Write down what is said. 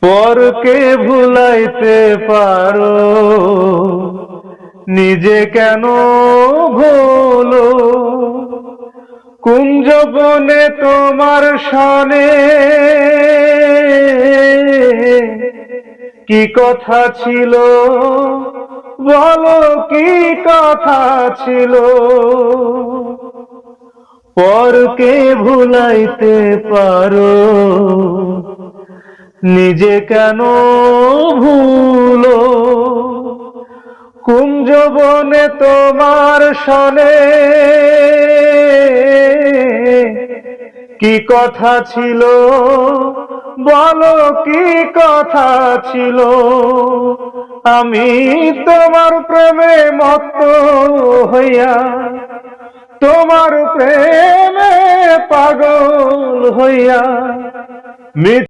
পরকে ভুলাইতে পারো, নিজে কেন ভুলো? কুঞ্জবনে তোমার সনে কি কথা ছিল, বলো কি কথা ছিল? পরকে ভুলাইতে পারো, নিজে কেন ভুলো? কুঞ্জবনে তোমার সনে কি কথা ছিল, বলো কি কথা ছিল? আমি তোমার প্রেমে মত্ত হইয়া, তোমার প্রেমে পাগল হইয়া